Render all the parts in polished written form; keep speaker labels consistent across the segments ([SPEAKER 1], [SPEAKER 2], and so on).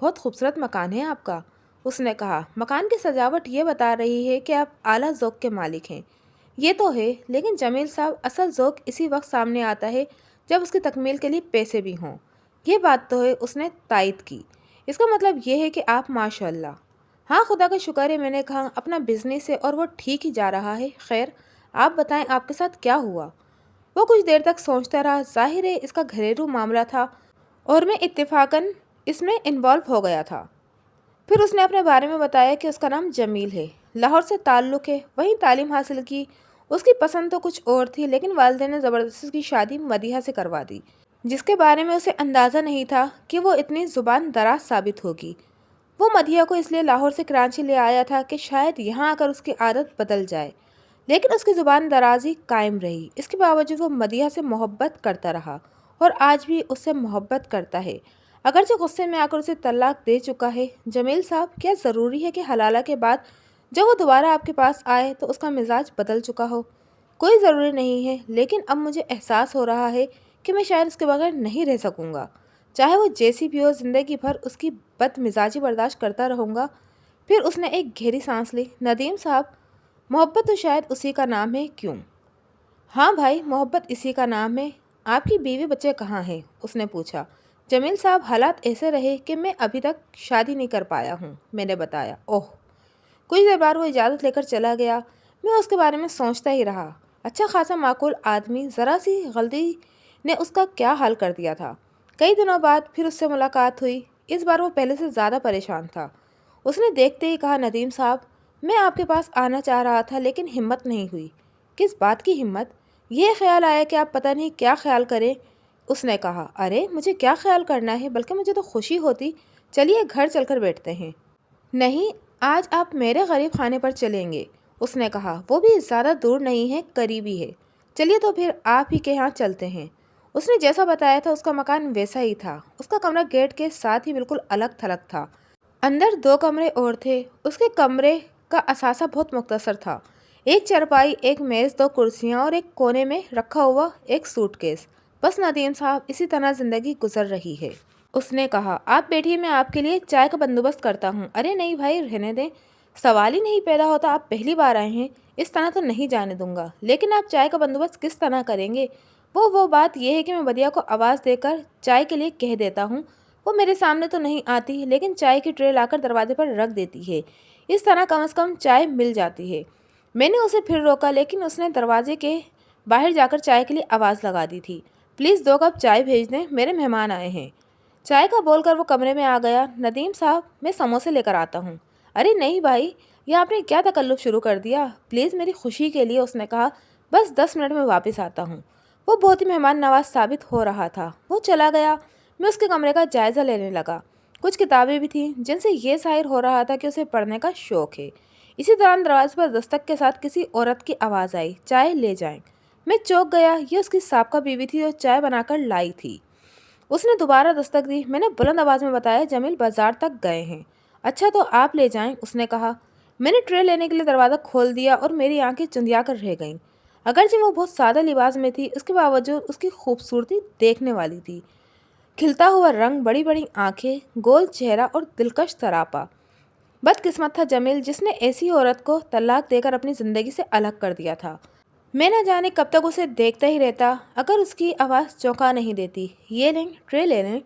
[SPEAKER 1] بہت خوبصورت مکان ہے آپ کا، اس نے کہا۔ مکان کی سجاوٹ یہ بتا رہی ہے کہ آپ اعلیٰ ذوق کے مالک ہیں۔ یہ تو ہے، لیکن جمیل صاحب اصل ذوق اسی وقت سامنے آتا ہے جب اس کی تکمیل کے لیے پیسے بھی ہوں۔ یہ بات تو ہے، اس نے تائید کی۔ اس کا مطلب یہ ہے کہ آپ ماشاء اللہ۔ ہاں خدا کا شکر ہے، میں نے کہا، اپنا بزنس ہے اور وہ ٹھیک ہی جا رہا ہے۔ خیر آپ بتائیں آپ کے ساتھ کیا ہوا؟ وہ کچھ دیر تک سوچتا رہا۔ ظاہر ہے اس کا گھریلو معاملہ تھا اور میں اتفاقاً اس میں انوالو ہو گیا تھا۔ پھر اس نے اپنے بارے میں بتایا کہ اس کا نام جمیل ہے، لاہور سے تعلق ہے، وہیں تعلیم حاصل کی۔ اس کی پسند تو کچھ اور تھی، لیکن والدین نے زبردستی اس کی شادی مدیحہ سے کروا دی، جس کے بارے میں اسے اندازہ نہیں تھا کہ وہ اتنی زبان دراز ثابت ہوگی۔ وہ مدیحہ کو اس لیے لاہور سے کراچی لے آیا تھا کہ شاید یہاں آ کر اس کی عادت بدل جائے، لیکن اس کی زبان درازی قائم رہی۔ اس کے باوجود وہ مدیحہ سے محبت کرتا رہا اور آج بھی اس سے محبت کرتا ہے، اگرچہ غصے میں آ کر اسے طلاق دے چکا ہے۔ جمیل صاحب، کیا ضروری ہے کہ حلالہ کے بعد جب وہ دوبارہ آپ کے پاس آئے تو اس کا مزاج بدل چکا ہو؟ کوئی ضروری نہیں ہے، لیکن اب مجھے احساس ہو رہا ہے کہ میں شاید اس کے بغیر نہیں رہ سکوں گا، چاہے وہ جیسی بھی ہو۔ زندگی بھر اس کی بد مزاجی برداشت کرتا رہوں گا۔ پھر اس نے ایک گہری سانس لی۔ ندیم صاحب، محبت تو شاید اسی کا نام ہے، کیوں؟ ہاں بھائی، محبت اسی کا نام ہے۔ آپ کی بیوی بچے کہاں ہیں؟ اس نے پوچھا۔ جمیل صاحب، حالات ایسے رہے کہ میں ابھی تک شادی نہیں کر پایا ہوں، میں نے بتایا۔ اوہ! کچھ دیر بعد وہ اجازت لے کر چلا گیا۔ میں اس کے بارے میں سوچتا ہی رہا۔ اچھا خاصا معقول آدمی، ذرا سی غلطی نے اس کا کیا حال کر دیا تھا۔ کئی دنوں بعد پھر اس سے ملاقات ہوئی۔ اس بار وہ پہلے سے زیادہ پریشان تھا۔ اس نے دیکھتے ہی کہا، ندیم صاحب، میں آپ کے پاس آنا چاہ رہا تھا لیکن ہمت نہیں ہوئی۔ کس بات کی ہمت؟ یہ خیال آیا کہ آپ پتہ نہیں کیا خیال کریں۔ اس نے کہا، ارے مجھے کیا خیال کرنا ہے، بلکہ مجھے تو خوشی ہوتی۔ چلیے گھر چل کر بیٹھتے ہیں۔ نہیں، آج آپ میرے غریب خانے پر چلیں گے، اس نے کہا۔ وہ بھی زیادہ دور نہیں ہے، قریبی ہے۔ چلیے تو پھر آپ ہی کے ہاں چلتے ہیں۔ اس نے جیسا بتایا تھا اس کا مکان ویسا ہی تھا۔ اس کا کمرہ گیٹ کے ساتھ ہی بالکل الگ تھلگ تھا۔ اندر 2 کمرے اور تھے۔ اس کے کمرے کا اثاثہ بہت مختصر تھا۔ ایک چرپائی، ایک میز، 2 کرسیاں اور ایک کونے میں رکھا ہوا ایک سوٹ کیس۔ بس ندیم صاحب، اسی طرح زندگی گزر رہی ہے۔ اس نے کہا، آپ بیٹھیے، میں آپ کے لیے چائے کا بندوبست کرتا ہوں۔ ارے نہیں بھائی، رہنے دیں، سوال ہی نہیں پیدا ہوتا، آپ پہلی بار آئے ہیں، اس طرح تو نہیں جانے دوں گا۔ لیکن آپ چائے کا بندوبست کس طرح کریں گے؟ وہ بات یہ ہے کہ میں بدیہ کو آواز دے کر چائے کے لیے کہہ دیتا ہوں۔ وہ میرے سامنے تو نہیں آتی، لیکن چائے کی ٹرے لا کر دروازے پر رکھ دیتی ہے۔ اس طرح کم از کم چائے مل جاتی ہے۔ میں نے اسے پھر روکا، لیکن اس نے دروازے کے باہر جا کر چائے کے لیے آواز لگا دی تھی۔ پلیز 2 کپ چائے بھیج دیں، میرے مہمان آئے ہیں۔ چائے کا بول کر وہ کمرے میں آ گیا۔ ندیم صاحب، میں سموسے لے کر آتا ہوں۔ ارے نہیں بھائی، یہ آپ نے کیا تکلف شروع کر دیا؟ پلیز میری خوشی کے لیے، اس نے کہا۔ بس 10 منٹ میں واپس آتا ہوں۔ وہ بہت ہی مہمان نواز ثابت ہو رہا تھا۔ وہ چلا گیا۔ میں اس کے کمرے کا جائزہ لینے لگا۔ کچھ کتابیں بھی تھیں جن سے یہ ظاہر ہو رہا تھا کہ اسے پڑھنے کا شوق ہے۔ اسی دوران دروازے پر دستک کے ساتھ کسی عورت کی آواز آئی، چائے لے جائیں۔ میں چونک گیا، یہ اس کی سابقہ بیوی تھی جو چائے بنا کر لائی تھی۔ اس نے دوبارہ دستک دی۔ میں نے بلند آواز میں بتایا، جمیل بازار تک گئے ہیں۔ اچھا تو آپ لے جائیں، اس نے کہا۔ میں نے ٹرے لینے کے لیے دروازہ کھول دیا اور میری آنکھیں چندیا کر رہ گئیں۔ اگرچہ وہ بہت سادہ لباس میں تھی، اس کے باوجود اس کی خوبصورتی دیکھنے والی تھی۔ کھلتا ہوا رنگ، بڑی بڑی آنکھیں، گول چہرہ اور دلکش سراپا۔ بدقسمت تھا جمیل، جس نے ایسی عورت کو طلاق دے کر اپنی زندگی سے الگ کر دیا تھا۔ میں نہ جانے کب تک اسے دیکھتا ہی رہتا اگر اس کی آواز چونکا نہیں دیتی۔ یہ لیں، ٹرے لے لیں۔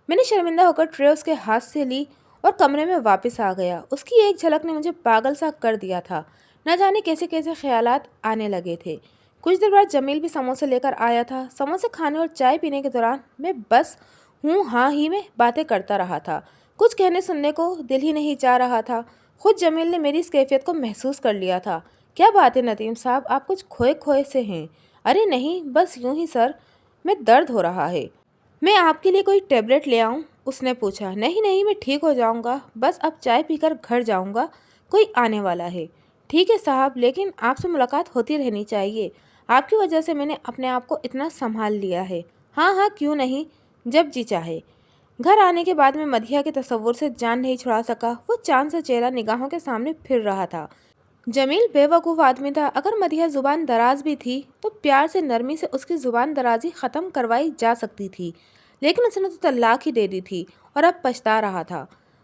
[SPEAKER 1] میں نے شرمندہ ہو کر ٹرے اس کے ہاتھ سے لی اور کمرے میں واپس آ گیا۔ اس کی ایک جھلک نے مجھے پاگل سا کر دیا تھا۔ نہ جانے کیسے کیسے خیالات آنے لگے تھے۔ کچھ دیر بعد جمیل بھی سموسے لے کر آیا تھا۔ سموسے کھانے اور چائے پینے کے دوران میں بس ہوں ہاں ہی میں باتیں کرتا رہا تھا۔ کچھ کہنے سننے کو دل ہی نہیں چاہ رہا تھا۔ خود جمیل نے میری اس کیفیت کو محسوس کر لیا تھا۔ کیا بات ہے ندیم صاحب، آپ کچھ کھوئے کھوئے سے ہیں؟ ارے نہیں، بس یوں ہی سر میں درد ہو رہا ہے۔ میں آپ کے لیے کوئی ٹیبلٹ لے آؤں؟ اس نے پوچھا۔ نہیں نہیں، میں ٹھیک ہو جاؤں گا، بس اب چائے پی کر گھر جاؤں گا، کوئی آنے والا ہے۔ ٹھیک ہے صاحب، لیکن آپ سے ملاقات ہوتی رہنی چاہیے، آپ کی وجہ سے میں نے اپنے آپ کو اتنا سنبھال لیا ہے۔ ہاں ہاں، کیوں نہیں، جب جی چاہے۔ گھر آنے کے بعد میں مدیحہ کے تصور سے جان نہیں چھڑا سکا۔ وہ چاند سا چہرہ نگاہوں کے سامنے پھر رہا تھا۔ جمیل بے وقوف آدمی تھا۔ اگر مدیحہ زبان دراز بھی تھی تو پیار سے، نرمی سے اس کی زبان درازی ختم کروائی جا سکتی تھی، لیکن اس نے تو طلاق ہی دے دی تھی اور اب پچھتا رہا تھا۔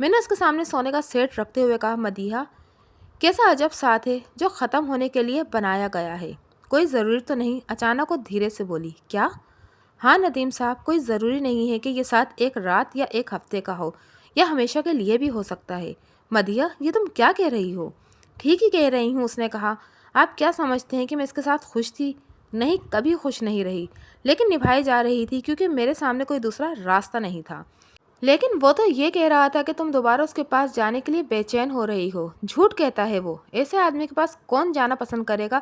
[SPEAKER 1] میں نے اس کے سامنے سونے کا سیٹ رکھتے ہوئے کہا، مدیحہ کیسا عجب ساتھ ہے جو ختم ہونے کے لیے بنایا گیا ہے، کوئی ضروری تو نہیں؟ اچانک وہ دھیرے سے بولی۔ کیا؟ ہاں ندیم صاحب، کوئی ضروری نہیں ہے کہ یہ ساتھ ایک رات یا ایک ہفتے کا ہو، یا ہمیشہ کے لیے بھی ہو سکتا ہے۔ مدیحہ یہ تم کیا کہہ رہی ہو؟ ٹھیک ہی کہہ رہی ہوں، اس نے کہا۔ آپ کیا سمجھتے ہیں کہ میں اس کے ساتھ خوش تھی؟ نہیں، کبھی خوش نہیں رہی، لیکن نبھائی جا رہی تھی کیونکہ میرے سامنے کوئی دوسرا راستہ نہیں تھا۔ لیکن وہ تو یہ کہہ رہا تھا کہ تم دوبارہ اس کے پاس جانے کے لیے بے چین ہو رہی ہو۔ جھوٹ کہتا ہے وہ، ایسے آدمی کے پاس کون جانا پسند کرے گا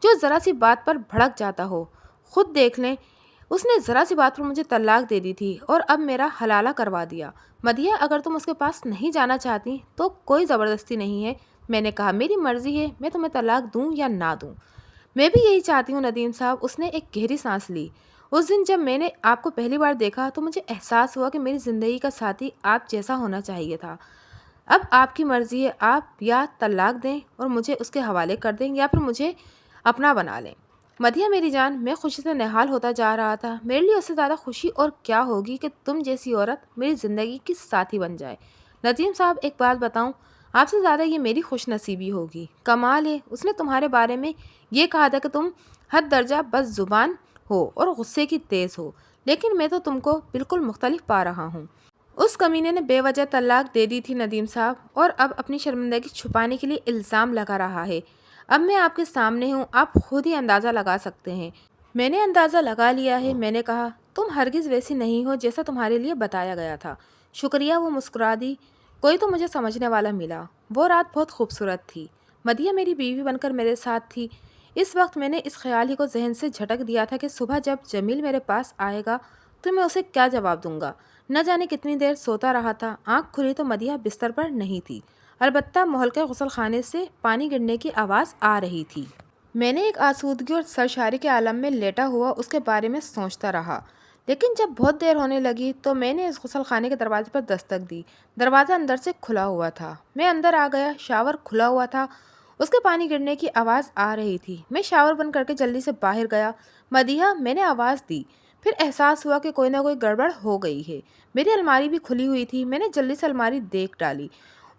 [SPEAKER 1] جو ذرا سی بات پر بھڑک جاتا ہو؟ خود دیکھ لیں، اس نے ذرا سی بات پر مجھے طلاق دے دی تھی اور اب میرا حلالہ کروا دیا۔ مدیحہ اگر تم اس کے پاس نہیں جانا چاہتی تو کوئی زبردستی نہیں ہے۔ میں نے کہا، میری مرضی ہے، میں تمہیں طلاق دوں یا نہ دوں۔ میں بھی یہی چاہتی ہوں ندیم صاحب، اس نے ایک گہری سانس لی۔ اس دن جب میں نے آپ کو پہلی بار دیکھا تو مجھے احساس ہوا کہ میری زندگی کا ساتھی آپ جیسا ہونا چاہیے تھا۔ اب آپ کی مرضی ہے، آپ یا طلاق دیں اور مجھے اس کے حوالے کر دیں یا پھر مجھے اپنا بنا لیں۔ مدیحہ میری جان، میں خوشی سے نہال ہوتا جا رہا تھا۔ میرے لیے اس سے زیادہ خوشی اور کیا ہوگی کہ تم جیسی عورت میری زندگی کی ساتھی بن جائے۔ ندیم صاحب ایک بات بتاؤں، آپ سے زیادہ یہ میری خوش نصیبی ہوگی۔ کمال ہے، اس نے تمہارے بارے میں یہ کہا تھا کہ تم حد درجہ بد زبان ہو اور غصے کی تیز ہو، لیکن میں تو تم کو بالکل مختلف پا رہا ہوں۔ اس کمینے نے بے وجہ طلاق دے دی تھی ندیم صاحب، اور اب اپنی شرمندگی چھپانے کے لیے الزام لگا رہا ہے۔ اب میں آپ کے سامنے ہوں، آپ خود ہی اندازہ لگا سکتے ہیں۔ میں نے اندازہ لگا لیا ہے، میں نے کہا۔ تم ہرگز ویسی نہیں ہو جیسا تمہارے لیے بتایا گیا تھا۔ شکریہ، وہ مسکرا دی۔ کوئی تو مجھے سمجھنے والا ملا۔ وہ رات بہت خوبصورت تھی۔ مدیحہ میری بیوی بن کر میرے ساتھ تھی۔ اس وقت میں نے اس خیال ہی کو ذہن سے جھٹک دیا تھا کہ صبح جب جمیل میرے پاس آئے گا تو میں اسے کیا جواب دوں گا۔ نہ جانے کتنی دیر سوتا رہا تھا۔ آنکھ کھلی تو مدیحہ بستر پر نہیں تھی، البتہ محلقہ غسل خانے سے پانی گرنے کی آواز آ رہی تھی۔ میں نے ایک آسودگی اور سرشاری کے عالم میں لیٹا ہوا اس کے بارے میں سوچتا رہا، لیکن جب بہت دیر ہونے لگی تو میں نے اس غسل خانے کے دروازے پر دستک دی۔ دروازہ اندر سے کھلا ہوا تھا۔ میں اندر آ گیا۔ شاور کھلا ہوا تھا، اس کے پانی گرنے کی آواز آ رہی تھی۔ میں شاور بند کر کے جلدی سے باہر گیا۔ مدیحہ، میں نے آواز دی۔ پھر احساس ہوا کہ کوئی نہ کوئی گڑبڑ ہو گئی ہے۔ میری الماری بھی کھلی ہوئی تھی۔ میں نے جلدی سے الماری دیکھ ڈالی،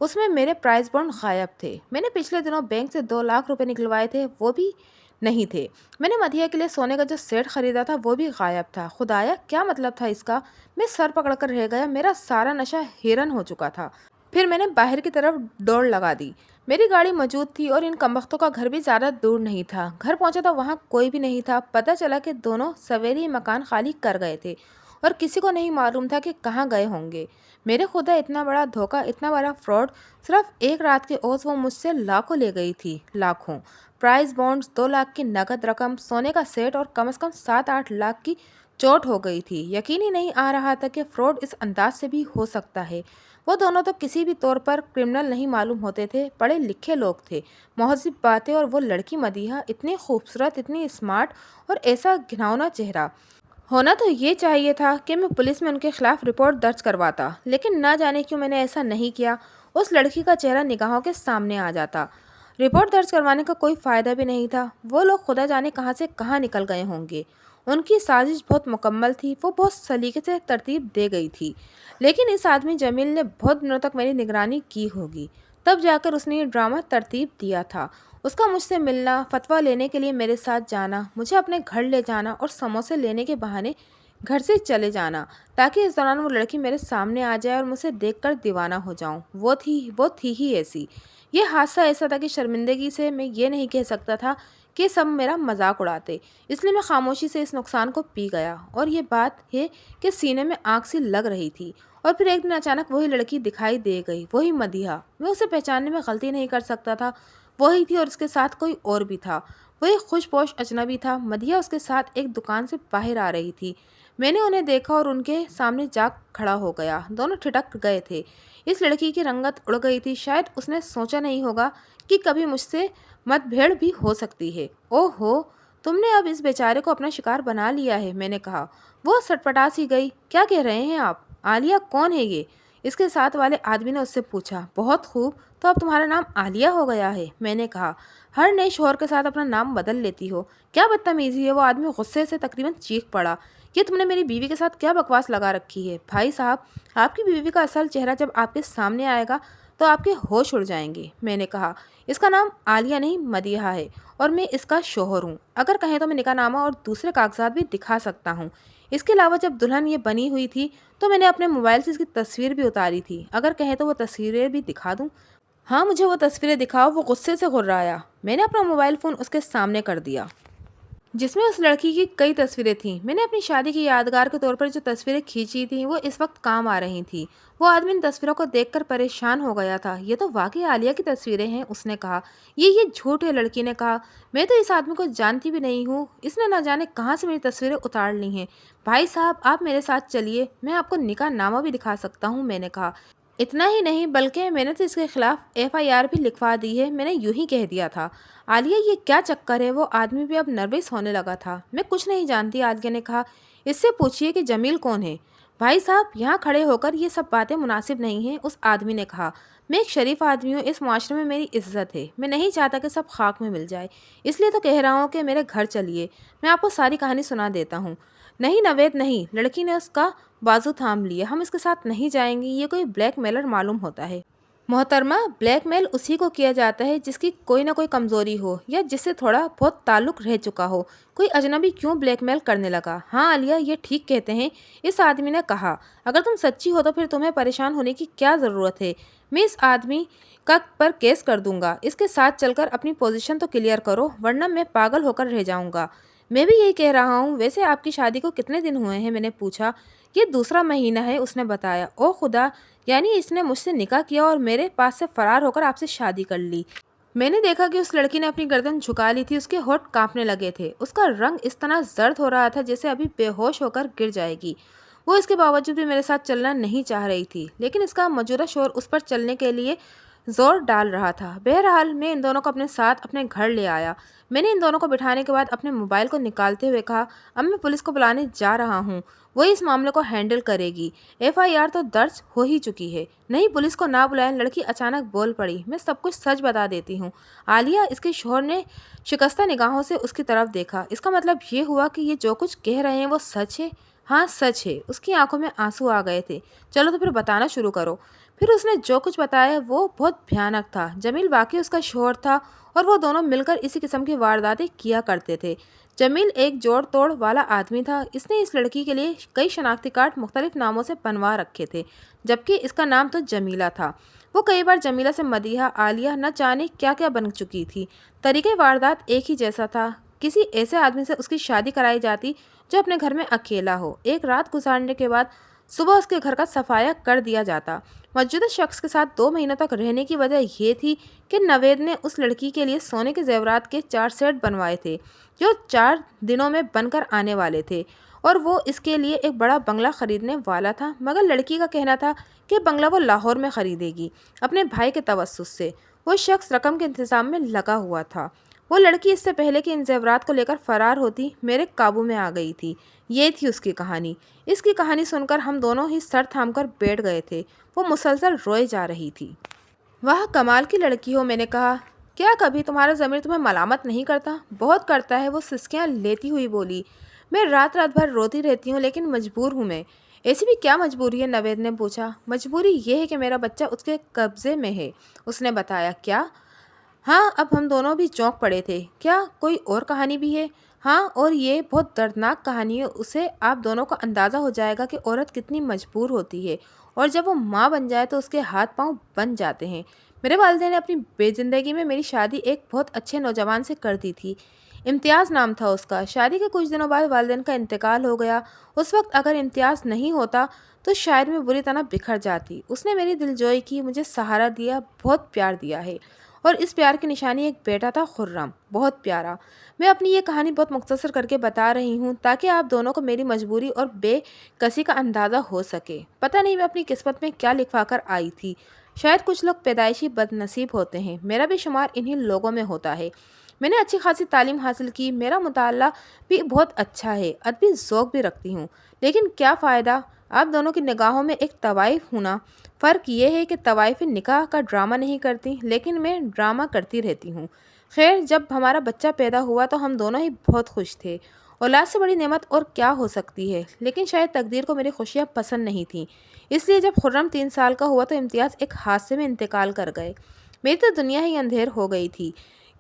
[SPEAKER 1] اس میں میرے پرائز بانڈ غائب تھے۔ میں نے پچھلے دنوں بینک سے 2 لاکھ روپے نکلوائے تھے، وہ بھی نہیں تھے۔ میں نے مدیحہ کے لیے سونے کا جو سیٹ خریدا تھا وہ بھی غائب تھا۔ خدایا، کیا مطلب تھا اس کا؟ میں سر پکڑ کر رہ گیا، میرا سارا نشہ ہیرن ہو چکا تھا۔ پھر میں نے باہر کی طرف دوڑ لگا دی۔ میری گاڑی موجود تھی اور ان کمبختوں کا گھر بھی زیادہ دور نہیں تھا۔ گھر پہنچا تو وہاں کوئی بھی نہیں تھا۔ پتہ چلا کہ دونوں سویرے مکان خالی کر گئے تھے اور کسی کو نہیں معلوم تھا کہ کہاں گئے ہوں گے۔ میرے خدا، اتنا بڑا دھوکہ، اتنا بڑا فراڈ! صرف ایک رات کے عوض وہ مجھ سے لاکھوں لے گئی تھی، لاکھوں! پرائز بانڈز، 2 لاکھ کی نقد رقم، سونے کا سیٹ اور کم از کم 7-8 لاکھ کی چوٹ ہو گئی تھی۔ یقین ہی نہیں آ رہا تھا کہ فراڈ اس انداز سے بھی ہو سکتا ہے۔ وہ دونوں تو کسی بھی طور پر کرمنل نہیں معلوم ہوتے تھے، پڑھے لکھے لوگ تھے، مہذب باتیں، اور وہ لڑکی مدیحہ اتنی خوبصورت، اتنی اسمارٹ، اور ایسا گھناؤنا چہرہ! ہونا تو یہ چاہیے تھا کہ میں پولیس میں ان کے خلاف رپورٹ درج کرواتا، لیکن نہ جانے کیوں میں نے ایسا نہیں کیا۔ اس لڑکی کا چہرہ نگاہوں کے سامنے آ جاتا۔ رپورٹ درج کروانے کا کوئی فائدہ بھی نہیں تھا۔ وہ لوگ خدا جانے کہاں سے کہاں نکل گئے ہوں گے۔ ان کی سازش بہت مکمل تھی، وہ بہت سلیقے سے ترتیب دے گئی تھی، لیکن اس آدمی جمیل نے بہت دنوں تک میری نگرانی کی ہوگی، تب جا کر اس نے یہ ڈرامہ ترتیب دیا تھا۔ اس کا مجھ سے ملنا، فتویٰ لینے کے لیے میرے ساتھ جانا، مجھے اپنے گھر لے جانا اور سموسے لینے کے بہانے گھر سے چلے جانا، تاکہ اس دوران وہ لڑکی میرے سامنے آ جائے اور مجھے دیکھ کر دیوانہ ہو جاؤں۔ وہ تھی ہی ایسی۔ یہ حادثہ ایسا تھا کہ شرمندگی سے میں یہ نہیں کہہ سکتا تھا کہ سب میرا مذاق اڑاتے، اس لیے میں خاموشی سے اس نقصان کو پی گیا۔ اور یہ بات ہے کہ سینے میں آگ سی لگ رہی تھی، اور پھر ایک دن اچانک وہی لڑکی دکھائی دے گئی، وہی مدیحہ۔ میں اسے پہچاننے میں غلطی نہیں کر سکتا تھا، وہی تھی، اور اس کے ساتھ کوئی اور بھی تھا، وہی خوش پوش اجنبی تھا۔ مدیحہ اس کے ساتھ ایک دکان سے باہر آ رہی تھی۔ میں نے انہیں دیکھا اور ان کے سامنے جا کھڑا ہو گیا۔ دونوں ٹھٹک گئے تھے۔ اس لڑکی کی رنگت اڑ گئی تھی، شاید اس نے سوچا نہیں ہوگا کہ کبھی مجھ سے مت بھیڑ بھی ہو سکتی ہے۔ اوہ ہو، تم نے اب اس بیچارے کو اپنا شکار بنا لیا ہے، میں نے کہا۔ وہ سٹپٹا سی گئی۔ کیا کہہ رہے ہیں آپ؟ عالیہ کون ہے یہ؟ اس کے ساتھ والے آدمی نے اس سے پوچھا۔ بہت خوب، تو اب تمہارا نام عالیہ ہو گیا ہے، میں نے کہا۔ ہر نئے شوہر کے ساتھ اپنا نام بدل لیتی ہو، کیا بدتمیزی ہے! وہ آدمی غصے سے تقریباً چیخ پڑا۔ یہ تم نے میری بیوی کے ساتھ کیا بکواس لگا رکھی ہے؟ بھائی صاحب، آپ کی بیوی کا اصل چہرہ جب آپ کے سامنے آئے گا تو آپ کے ہوش اڑ جائیں گے۔ میں نے کہا، اس کا نام عالیہ نہیں مدیحہ ہے اور میں اس کا شوہر ہوں۔ اگر کہیں تو میں نکاح نامہ اور دوسرے کاغذات بھی دکھا سکتا ہوں۔ اس کے علاوہ جب دلہن یہ بنی ہوئی تھی تو میں نے اپنے موبائل سے اس کی تصویر بھی اتاری تھی۔ اگر کہیں تو وہ تصویریں بھی دکھا دوں؟ ہاں، مجھے وہ تصویریں دکھاؤ۔ وہ غصے سے غرایا۔ میں نے اپنا موبائل فون اس کے سامنے کر دیا جس میں اس لڑکی کی کئی تصویریں تھیں۔ میں نے اپنی شادی کی یادگار کے طور پر جو تصویریں کھینچی تھیں وہ اس وقت کام آ رہی تھیں۔ وہ آدمی ان تصویروں کو دیکھ کر پریشان ہو گیا تھا۔ یہ تو واقعی عالیہ کی تصویریں ہیں، اس نے کہا۔ یہ جھوٹ ہے، لڑکی نے کہا۔ میں تو اس آدمی کو جانتی بھی نہیں ہوں، اس نے نہ جانے کہاں سے میری تصویریں اتار لی ہیں۔ بھائی صاحب، آپ میرے ساتھ چلیے، میں آپ کو نکاح نامہ بھی دکھا سکتا ہوں، میں نے کہا۔ اتنا ہی نہیں بلکہ میں نے تو اس کے خلاف FIR بھی لکھوا دی ہے، میں نے یوں ہی کہہ دیا تھا۔ عالیہ، یہ کیا چکر ہے؟ وہ آدمی بھی اب نروس ہونے لگا تھا۔ میں کچھ نہیں جانتی، عالیہ نے کہا۔ اس سے پوچھئے کہ جمیل کون ہے؟ بھائی صاحب، یہاں کھڑے ہو کر یہ سب باتیں مناسب نہیں ہیں، اس آدمی نے کہا۔ میں ایک شریف آدمی ہوں، اس معاشرے میں میری عزت ہے، میں نہیں چاہتا کہ سب خاک میں مل جائے، اس لیے تو کہہ رہا ہوں کہ میرے گھر چلیے، میں آپ کو ساری کہانی سنا دیتا ہوں۔ نہیں نوید نہیں، لڑکی نے اس کا بازو تھام لیا۔ ہم اس کے ساتھ نہیں جائیں گے، یہ کوئی بلیک میلر معلوم ہوتا ہے۔ محترمہ، بلیک میل اسی کو کیا جاتا ہے جس کی کوئی نہ کوئی کمزوری ہو یا جس سے تھوڑا بہت تعلق رہ چکا ہو۔ کوئی اجنبی کیوں بلیک میل کرنے لگا؟ ہاں عالیہ، یہ ٹھیک کہتے ہیں، اس آدمی نے کہا۔ اگر تم سچی ہو تو پھر تمہیں پریشان ہونے کی کیا ضرورت ہے؟ میں اس آدمی کا پر کیس کر دوں گا۔ اس کے ساتھ چل کر اپنی پوزیشن تو کلیئر کرو، ورنہ میں پاگل ہو کر رہ جاؤں گا۔ میں بھی یہی کہہ رہا ہوں۔ ویسے آپ کی شادی کو کتنے دن ہوئے ہیں؟ میں نے پوچھا۔ یہ دوسرا مہینہ ہے، اس نے بتایا۔ او خدا، یعنی اس نے مجھ سے نکاح کیا اور میرے پاس سے فرار ہو کر آپ سے شادی کر لی۔ میں نے دیکھا کہ اس لڑکی نے اپنی گردن جھکا لی تھی، اس کے ہونٹ کانپنے لگے تھے، اس کا رنگ اس طرح زرد ہو رہا تھا جیسے ابھی بے ہوش ہو کر گر جائے گی۔ وہ اس کے باوجود بھی میرے ساتھ چلنا نہیں چاہ رہی تھی، لیکن اس کا موجودہ شوہر اس پر چلنے کے لیے زور ڈال رہا تھا۔ بہرحال میں ان دونوں کو اپنے ساتھ اپنے گھر لے آیا۔ میں نے ان دونوں کو بٹھانے کے بعد اپنے موبائل کو نکالتے ہوئے کہا، اب میں پولیس کو بلانے جا رہا ہوں، وہی اس معاملے کو ہینڈل کرے گی۔ FIR تو درج ہو ہی چکی ہے۔ نہیں، پولیس کو نہ بلائیں، لڑکی اچانک بول پڑی۔ میں سب کچھ سچ بتا دیتی ہوں۔ عالیہ، اس کے شوہر نے شکستہ نگاہوں سے اس کی طرف دیکھا۔ اس کا مطلب یہ ہوا کہ یہ جو کچھ کہہ رہے ہیں وہ سچ ہے؟ ہاں سچ ہے۔ اس کی آنکھوں میں آنسو آ گئے تھے۔ چلو تو پھر بتانا شروع کرو۔ پھر اس نے جو کچھ بتایا وہ بہت بھیانک تھا۔ جمیل واقعی اس کا شوہر تھا اور وہ دونوں مل کر اسی قسم کی وارداتیں کیا کرتے تھے۔ جمیل ایک جوڑ توڑ والا آدمی تھا۔ اس نے اس لڑکی کے لیے کئی شناختی کارڈ مختلف ناموں سے بنوا رکھے تھے، جبکہ اس کا نام تو جمیلہ تھا۔ وہ کئی بار جمیلہ سے مدیحہ، عالیہ نہ جانے کیا کیا بن چکی تھی۔ طریقہ واردات ایک ہی جیسا تھا۔ کسی ایسے آدمی سے اس کی شادی کرائی جاتی جو اپنے گھر میں اکیلا ہو۔ ایک رات گزارنے کے بعد صبح اس کے گھر کا صفایا کر دیا جاتا۔ موجودہ شخص کے ساتھ 2 مہینوں تک رہنے کی وجہ یہ تھی کہ نوید نے اس لڑکی کے لیے سونے کے زیورات کے 4 سیٹ بنوائے تھے جو 4 دنوں میں بن کر آنے والے تھے، اور وہ اس کے لیے ایک بڑا بنگلہ خریدنے والا تھا، مگر لڑکی کا کہنا تھا کہ بنگلہ وہ لاہور میں خریدے گی اپنے بھائی کے توسط سے۔ وہ شخص رقم کے انتظام میں لگا ہوا تھا۔ وہ لڑکی اس سے پہلے کہ ان زیورات کو لے کر فرار ہوتی میرے قابو میں آ گئی تھی۔ یہ تھی اس کی کہانی۔ اس کی کہانی سن کر ہم دونوں ہی سر تھام کر بیٹھ گئے تھے۔ وہ مسلسل روئے جا رہی تھی۔ واہ، کمال کی لڑکی ہو، میں نے کہا۔ کیا کبھی تمہارا ضمیر تمہیں ملامت نہیں کرتا؟ بہت کرتا ہے، وہ سسکیاں لیتی ہوئی بولی۔ میں رات رات بھر روتی رہتی ہوں، لیکن مجبور ہوں میں۔ ایسی بھی کیا مجبوری ہے؟ نوید نے پوچھا۔ مجبوری یہ ہے کہ میرا بچہ اس کے قبضے میں ہے، اس نے بتایا۔ کیا؟ ہاں، اب ہم دونوں بھی چونک پڑے تھے۔ کیا کوئی اور کہانی بھی ہے؟ ہاں، اور یہ بہت دردناک کہانی ہے۔ اسے آپ دونوں کو اندازہ ہو جائے گا کہ عورت کتنی مجبور ہوتی ہے، اور جب وہ ماں بن جائے تو اس کے ہاتھ پاؤں بن جاتے ہیں۔ میرے والدین نے اپنی بے زندگی میں میری شادی ایک بہت اچھے نوجوان سے کر دی تھی۔ امتیاز نام تھا اس کا۔ شادی کے کچھ دنوں بعد والدین کا انتقال ہو گیا۔ اس وقت اگر امتیاز نہیں ہوتا تو شاید میں بری طرح بکھر جاتی۔ اس نے میری دلجوئی کی، مجھے سہارا دیا، بہت پیار دیا ہے، اور اس پیار کی نشانی ایک بیٹا تھا، خرم، بہت پیارا۔ میں اپنی یہ کہانی بہت مختصر کر کے بتا رہی ہوں تاکہ آپ دونوں کو میری مجبوری اور بے کسی کا اندازہ ہو سکے۔ پتہ نہیں میں اپنی قسمت میں کیا لکھوا کر آئی تھی۔ شاید کچھ لوگ پیدائشی بد نصیب ہوتے ہیں، میرا بھی شمار انہی لوگوں میں ہوتا ہے۔ میں نے اچھی خاصی تعلیم حاصل کی، میرا مطالعہ بھی بہت اچھا ہے، ادبی ذوق بھی رکھتی ہوں، لیکن کیا فائدہ؟ آپ دونوں کی نگاہوں میں ایک طوائف ہوں نا۔ فرق یہ ہے کہ طوائف نکاح کا ڈرامہ نہیں کرتی، لیکن میں ڈرامہ کرتی رہتی ہوں۔ خیر، جب ہمارا بچہ پیدا ہوا تو ہم دونوں ہی بہت خوش تھے، اولاد سے بڑی نعمت اور کیا ہو سکتی ہے، لیکن شاید تقدیر کو میری خوشیاں پسند نہیں تھیں، اس لیے جب خرم 3 سال کا ہوا تو امتیاز ایک حادثے میں انتقال کر گئے۔ میری تو دنیا ہی اندھیر ہو گئی تھی۔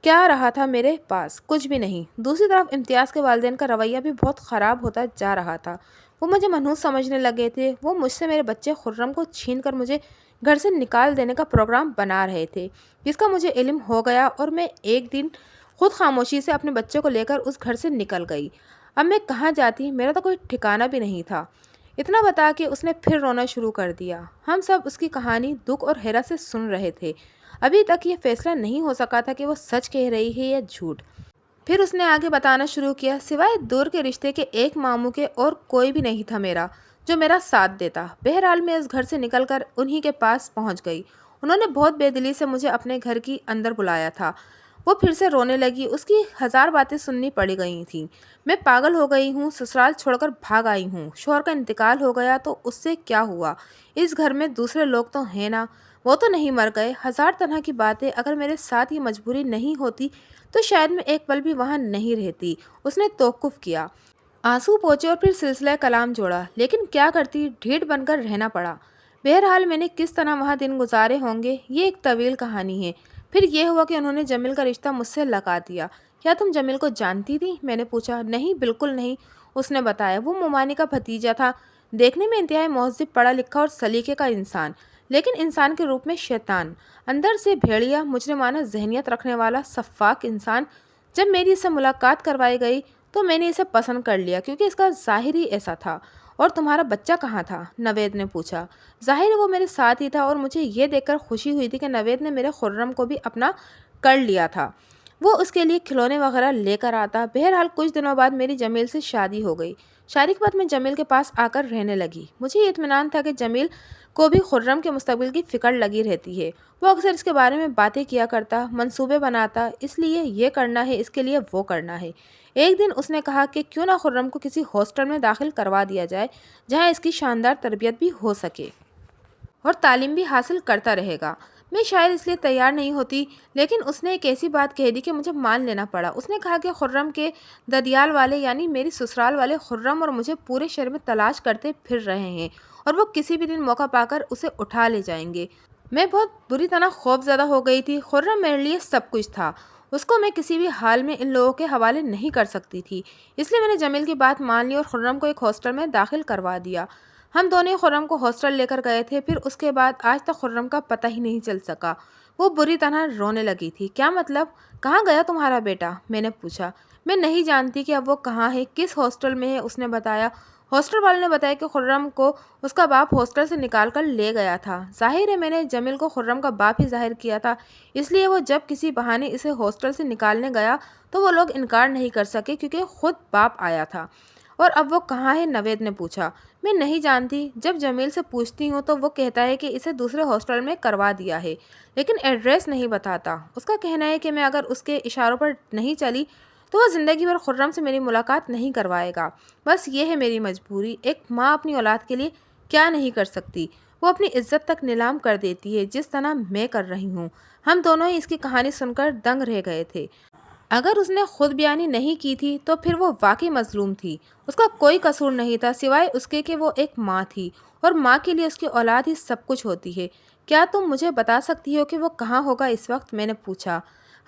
[SPEAKER 1] کیا رہا تھا میرے پاس؟ کچھ بھی نہیں۔ دوسری طرف امتیاز کے والدین کا رویہ بھی بہت خراب ہوتا جا رہا تھا۔ وہ مجھے منحوس سمجھنے لگے تھے۔ وہ مجھ سے میرے بچے خرم کو چھین کر مجھے گھر سے نکال دینے کا پروگرام بنا رہے تھے، جس کا مجھے علم ہو گیا اور میں ایک دن خود خاموشی سے اپنے بچے کو لے کر اس گھر سے نکل گئی۔ اب میں کہاں جاتی، میرا تو کوئی ٹھکانہ بھی نہیں تھا۔ اتنا بتا کے اس نے پھر رونا شروع کر دیا۔ ہم سب اس کی کہانی دکھ اور حیرت سے سن رہے تھے۔ ابھی تک یہ فیصلہ نہیں ہو سکا تھا کہ وہ سچ کہہ رہی ہے یا جھوٹ۔ پھر اس نے آگے بتانا شروع کیا، سوائے دور کے رشتے کے ایک ماموں کے اور کوئی بھی نہیں تھا میرا جو میرا ساتھ دیتا۔ بہرحال میں اس گھر سے نکل کر انہی کے پاس پہنچ گئی۔ انہوں نے بہت بے دلی سے مجھے اپنے گھر کی اندر بلایا تھا۔ وہ پھر سے رونے لگی۔ اس کی 1000 باتیں سننی پڑ گئی تھیں۔ میں پاگل ہو گئی ہوں، سسرال چھوڑ کر بھاگ آئی ہوں، شوہر کا انتقال ہو گیا تو اس سے کیا ہوا؟ اس گھر میں دوسرے لوگ تو ہیں نا، وہ تو نہیں مر گئے؟ 1000 طرح کی باتیں۔ اگر میرے ساتھ یہ مجبوری نہیں ہوتی تو شاید میں ایک پل بھی وہاں نہیں رہتی۔ اس نے توقف کیا، آنسو پوچھے اور پھر سلسلہ کلام جوڑا، لیکن کیا کرتی، ڈھیٹ بن کر رہنا پڑا۔ بہرحال میں نے کس طرح وہاں دن گزارے ہوں گے یہ ایک طویل کہانی ہے۔ پھر یہ ہوا کہ انہوں نے جمیل کا رشتہ مجھ سے لگا دیا۔ کیا تم جمیل کو جانتی تھی؟ میں نے پوچھا۔ نہیں، بالکل نہیں، اس نے بتایا۔ وہ ممانی کا بھتیجا تھا، دیکھنے میں انتہائی مہذب، پڑھا لکھا اور سلیقے کا انسان، لیکن انسان کے روپ میں شیطان، اندر سے بھیڑیا، مجرمانہ ذہنیت رکھنے والا سفاک انسان۔ جب میری اس سے ملاقات کروائی گئی تو میں نے اسے پسند کر لیا کیونکہ اس کا ظاہر ہی ایسا تھا۔ اور تمہارا بچہ کہاں تھا؟ نوید نے پوچھا۔ ظاہر ہے وہ میرے ساتھ ہی تھا، اور مجھے یہ دیکھ کر خوشی ہوئی تھی کہ نوید نے میرے خرم کو بھی اپنا کر لیا تھا۔ وہ اس کے لیے کھلونے وغیرہ لے کر آتا۔ بہرحال کچھ دنوں بعد میری جمیل سے شادی ہو گئی۔ شادی کے بعد میں جمیل کے پاس آ کر رہنے لگی۔ مجھے یہ اطمینان تھا کہ جمیل کو بھی خرم کے مستقبل کی فکر لگی رہتی ہے۔ وہ اکثر اس کے بارے میں باتیں کیا کرتا، منصوبے بناتا، اس لیے یہ کرنا ہے، اس کے لیے وہ کرنا ہے۔ ایک دن اس نے کہا کہ کیوں نہ خرم کو کسی ہاسٹل میں داخل کروا دیا جائے جہاں اس کی شاندار تربیت بھی ہو سکے اور تعلیم بھی حاصل کرتا رہے گا۔ میں شاید اس لیے تیار نہیں ہوتی، لیکن اس نے ایک ایسی بات کہہ دی کہ مجھے مان لینا پڑا۔ اس نے کہا کہ خرم کے ددیال والے یعنی میری سسرال والے خرم اور مجھے پورے شہر میں تلاش کرتے پھر رہے ہیں اور وہ کسی بھی دن موقع پا کر اسے اٹھا لے جائیں گے۔ میں بہت بری طرح خوف زدہ ہو گئی تھی۔ خرم میرے لیے سب کچھ تھا، اس کو میں کسی بھی حال میں ان لوگوں کے حوالے نہیں کر سکتی تھی۔ اس لیے میں نے جمیل کی بات مان لی اور خرم کو ایک ہاسٹل میں داخل کروا دیا۔ ہم دونوں خرم کو ہاسٹل لے کر گئے تھے، پھر اس کے بعد آج تک خرم کا پتہ ہی نہیں چل سکا۔ وہ بری طرح رونے لگی تھی۔ کیا مطلب؟ کہاں گیا تمہارا بیٹا؟ میں نے پوچھا۔ میں نہیں جانتی کہ اب وہ کہاں ہے، کس ہاسٹل میں ہے، اس نے بتایا۔ ہاسٹل والے نے بتایا کہ خرم کو اس کا باپ ہاسٹل سے نکال کر لے گیا تھا۔ ظاہر ہے میں نے جمیل کو خرم کا باپ ہی ظاہر کیا تھا، اس لیے وہ جب کسی بہانے اسے ہاسٹل سے نکالنے گیا تو وہ لوگ انکار نہیں کر سکے کیونکہ خود باپ آیا تھا۔ اور اب وہ کہاں ہے؟ نوید نے پوچھا۔ میں نہیں جانتی، جب جمیل سے پوچھتی ہوں تو وہ کہتا ہے کہ اسے دوسرے ہاسٹل میں کروا دیا ہے، لیکن ایڈریس نہیں بتاتا۔ اس کا کہنا ہے کہ میں اگر اس کے اشاروں پر نہیں چلی تو وہ زندگی بھر خرم سے میری ملاقات نہیں کروائے گا۔ بس یہ ہے میری مجبوری۔ ایک ماں اپنی اولاد کے لیے کیا نہیں کر سکتی؟ وہ اپنی عزت تک نیلام کر دیتی ہے جس طرح میں کر رہی ہوں۔ ہم دونوں ہی اس کی کہانی سن کر دنگ رہ گئے تھے۔ اگر اس نے خود بیانی نہیں کی تھی تو پھر وہ واقعی مظلوم تھی۔ اس کا کوئی قصور نہیں تھا سوائے اس کے کہ وہ ایک ماں تھی، اور ماں کے لیے اس کی اولاد ہی سب کچھ ہوتی ہے۔ کیا تم مجھے بتا سکتی ہو کہ وہ کہاں ہوگا اس وقت؟ میں نے پوچھا۔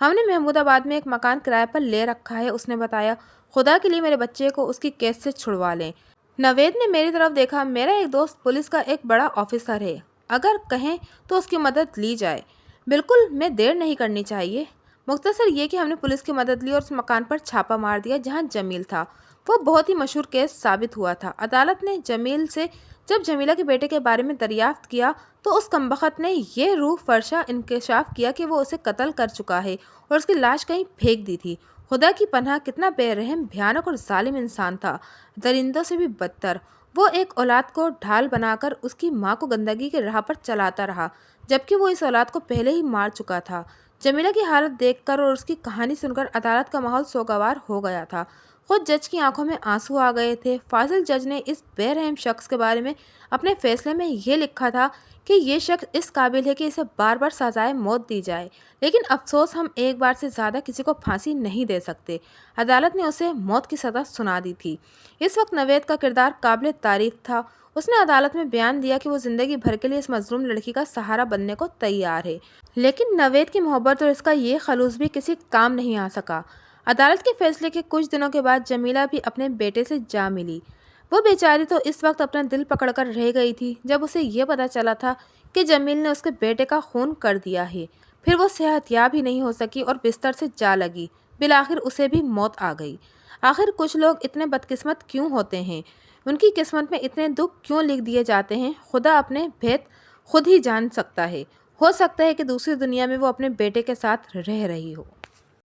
[SPEAKER 1] ہم نے محمود آباد میں ایک مکان کرائے پر لے رکھا ہے، اس نے بتایا۔ خدا کے لیے میرے بچے کو اس کی کیس سے چھڑوا لیں۔ نوید نے میری طرف دیکھا۔ میرا ایک دوست پولیس کا ایک بڑا آفیسر ہے، اگر کہیں تو اس کی مدد لی جائے۔ بالکل، میں دیر نہیں کرنی چاہیے۔ مختصر یہ کہ ہم نے پولیس کی مدد لی اور اس مکان پر چھاپہ مار دیا جہاں جمیل تھا۔ وہ بہت ہی مشہور کیس ثابت ہوا تھا۔ عدالت نے جمیل سے جب جمیلہ کے بیٹے کے بارے میں دریافت کیا تو اس کمبخت نے یہ روح فرشا انکشاف کیا کہ وہ اسے قتل کر چکا ہے اور اس کی لاش کہیں پھینک دی تھی۔ خدا کی پناہ، کتنا بے رحم، بھیانک اور ظالم انسان تھا، درندوں سے بھی بدتر۔ وہ ایک اولاد کو ڈھال بنا کر اس کی ماں کو گندگی کے راہ پر چلاتا رہا، جبکہ وہ اس اولاد کو پہلے ہی مار چکا تھا۔ جمیلہ کی حالت دیکھ کر اور اس کی کہانی سن کر عدالت کا ماحول سوگوار ہو گیا تھا۔ خود جج کی آنکھوں میں آنسو آ گئے تھے۔ فاضل جج نے اس بے رحم شخص کے بارے میں اپنے فیصلے میں یہ لکھا تھا کہ یہ شخص اس قابل ہے کہ اسے بار بار سزائے موت دی جائے، لیکن افسوس ہم ایک بار سے زیادہ کسی کو پھانسی نہیں دے سکتے۔ عدالت نے اسے موت کی سزا سنا دی تھی۔ اس وقت نوید کا کردار قابل تعریف تھا۔ اس نے عدالت میں بیان دیا کہ وہ زندگی بھر کے لیے اس مظلوم لڑکی کا سہارا بننے کو تیار ہے، لیکن نوید کی محبت اور اس کا یہ خلوص بھی کسی کام نہیں آ سکا۔ عدالت کے فیصلے کے کچھ دنوں کے بعد جمیلہ بھی اپنے بیٹے سے جا ملی۔ وہ بیچاری تو اس وقت اپنا دل پکڑ کر رہ گئی تھی جب اسے یہ پتہ چلا تھا کہ جمیل نے اس کے بیٹے کا خون کر دیا ہے۔ پھر وہ صحت یاب ہی نہیں ہو سکی اور بستر سے جا لگی۔ بالآخر اسے بھی موت آ گئی۔ آخر کچھ لوگ اتنے بدقسمت کیوں ہوتے ہیں؟ ان کی قسمت میں اتنے دکھ کیوں لکھ دیے جاتے ہیں؟ خدا اپنے بھید خود ہی جان سکتا ہے۔ ہو سکتا ہے کہ دوسری دنیا میں وہ اپنے بیٹے کے ساتھ رہ رہی ہو۔